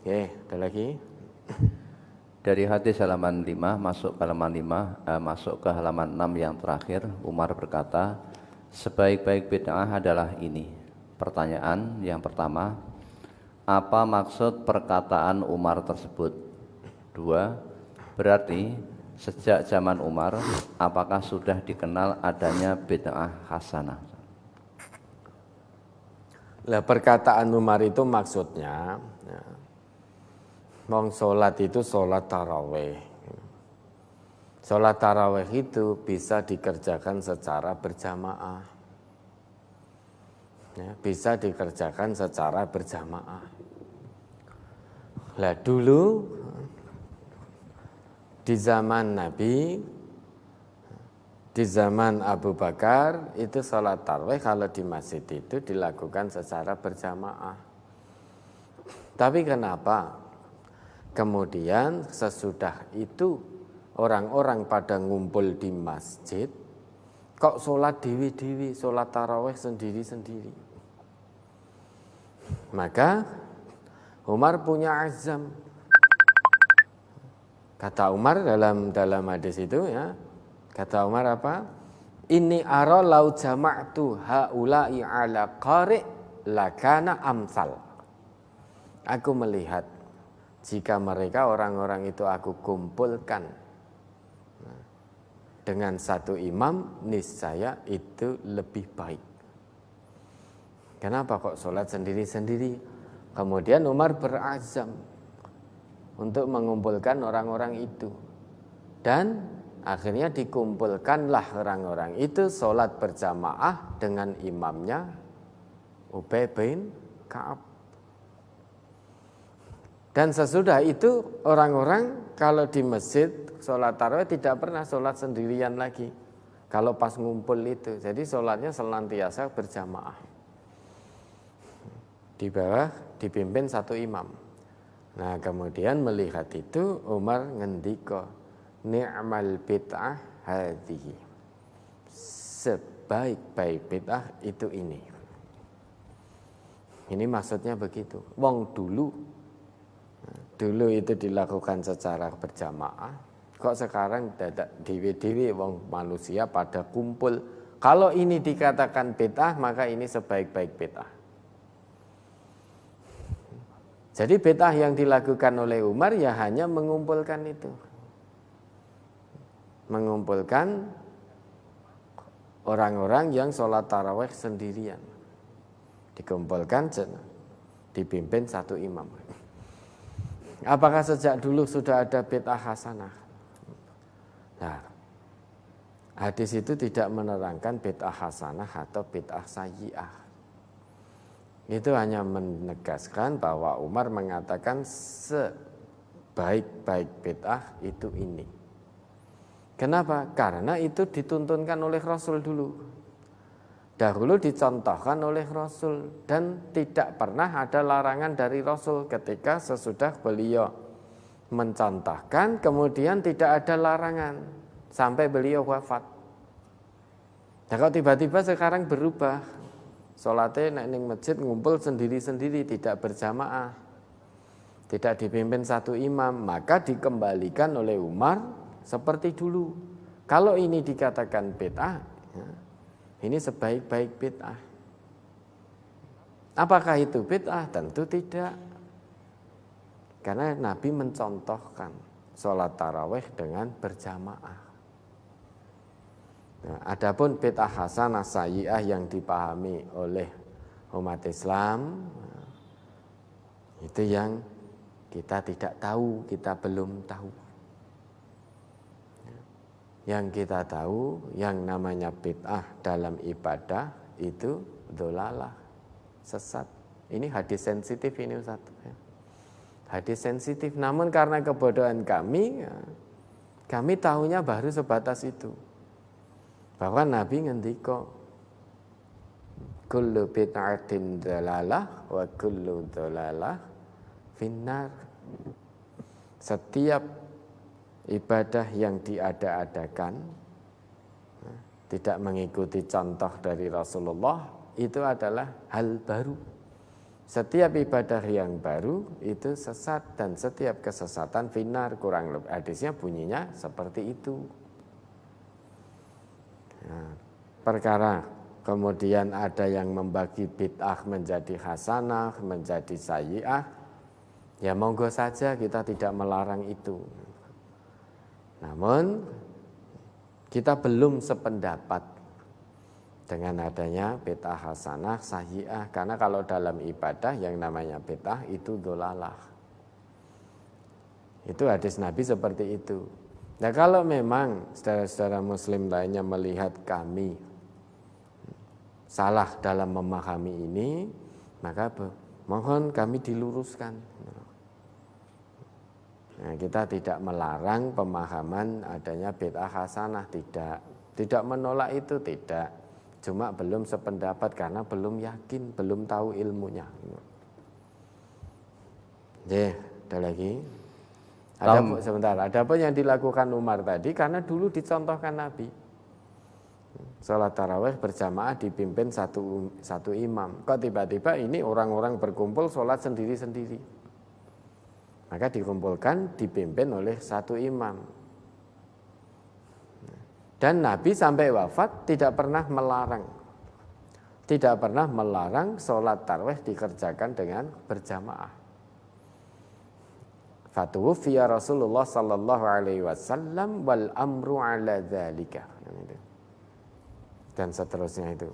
Oke, ada lagi? Dari hadis halaman 5 masuk ke halaman 5, masuk ke halaman 6 yang terakhir, Umar berkata, sebaik-baik bid'ah adalah ini. Pertanyaan yang pertama, apa maksud perkataan Umar tersebut? 2, berarti sejak zaman Umar, apakah sudah dikenal adanya bid'ah hasanah? Lah perkataan Umar itu maksudnya, ya, wong sholat itu sholat taraweh. Sholat taraweh itu bisa dikerjakan secara berjamaah. Ya, bisa dikerjakan secara berjamaah. Lah dulu di zaman Nabi, di zaman Abu Bakar itu sholat taraweh kalau di masjid itu dilakukan secara berjamaah. Tapi kenapa kemudian sesudah itu orang-orang pada ngumpul di masjid kok sholat dewi-dewi, sholat taraweh sendiri-sendiri? Maka Umar punya azam. Kata Umar dalam hadis itu, ya, kata Umar apa? Inni ara lau jama'tu haula'i ala qari' lakana amsal. Aku melihat jika mereka orang-orang itu aku kumpulkan dengan satu imam, niscaya itu lebih baik. Kenapa kok sholat sendiri-sendiri? Kemudian Umar berazam untuk mengumpulkan orang-orang itu. Dan akhirnya dikumpulkanlah orang-orang itu sholat berjamaah dengan imamnya Ubay bin Ka'ab. Dan sesudah itu orang-orang kalau di masjid sholat tarawih tidak pernah sholat sendirian lagi. Kalau pas ngumpul itu, jadi sholatnya senantiasa berjamaah. Di bawah dipimpin satu imam. Nah kemudian melihat itu Umar ngendika, ni'mal bid'ah hadhihi. Sebaik-baik bid'ah itu ini. Ini maksudnya begitu. Wong dulu itu dilakukan secara berjamaah, kok sekarang dadak dewi-dewi wong manusia pada kumpul. Kalau ini dikatakan bid'ah, maka ini sebaik-baik bid'ah. Jadi bid'ah yang dilakukan oleh Umar ya hanya mengumpulkan itu. Mengumpulkan orang-orang yang sholat tarawih sendirian. Dikumpulkan, dipimpin satu imam. Apakah sejak dulu sudah ada bid'ah hasanah? Nah, hadis itu tidak menerangkan bid'ah hasanah atau bid'ah sayyi'ah. Itu hanya menegaskan bahwa Umar mengatakan sebaik-baik bid'ah itu ini. Kenapa? Karena itu dituntunkan oleh Rasul dulu. Dahulu dicontohkan oleh Rasul dan tidak pernah ada larangan dari Rasul ketika sesudah beliau mencontohkan kemudian tidak ada larangan sampai beliau wafat. Nah, kalau tiba-tiba sekarang berubah, sholatnya ning masjid ngumpul sendiri-sendiri tidak berjamaah, tidak dipimpin satu imam, maka dikembalikan oleh Umar seperti dulu. Kalau ini dikatakan bid'ah, ya, ini sebaik-baik bid'ah. Apakah itu bid'ah? Tentu tidak. Karena Nabi mencontohkan sholat tarawih dengan berjamaah. Nah, adapun bid'ah hasanah sayyi'ah yang dipahami oleh umat Islam, itu yang kita tidak tahu, kita belum tahu. Yang kita tahu yang namanya bid'ah dalam ibadah itu dholalah, sesat. Ini hadis sensitif ini Ustaz. Hadis sensitif, namun karena kebodohan kami, ya, kami tahunya baru sebatas itu. Bahwa Nabi ngendika kullu bid'atin dhalalah wa kullu dhalalah finnar. Setiap ibadah yang diada-adakan tidak mengikuti contoh dari Rasulullah itu adalah hal baru, Setiap ibadah yang baru itu sesat dan setiap kesesatan finar, kurang lebih hadisnya bunyinya seperti itu. Nah, perkara kemudian ada yang membagi bid'ah menjadi hasanah, menjadi sayyi'ah, ya monggo saja, kita tidak melarang itu. Namun kita belum sependapat dengan adanya bid'ah hasanah, sayyi'ah, karena kalau dalam ibadah yang namanya bid'ah itu dolalah. Itu hadis Nabi seperti itu. Nah, kalau memang saudara-saudara muslim lainnya melihat kami salah dalam memahami ini, maka mohon kami diluruskan. Nah, kita tidak melarang pemahaman adanya bid'ah hasanah, tidak menolak itu, tidak. Cuma belum sependapat karena belum yakin, belum tahu ilmunya. Ada lagi? Sebentar, ada apa yang dilakukan Umar tadi? Karena dulu dicontohkan Nabi. Salat tarawih berjamaah dipimpin satu imam. Kok tiba-tiba ini orang-orang berkumpul sholat sendiri-sendiri? Maka dikumpulkan, dipimpin oleh satu imam. Dan Nabi sampai wafat tidak pernah melarang sholat tarawih dikerjakan dengan berjamaah. Fatuwfiya Rasulullah sallallahu alaihi wasallam wal amru ala dzalika. Dan seterusnya itu.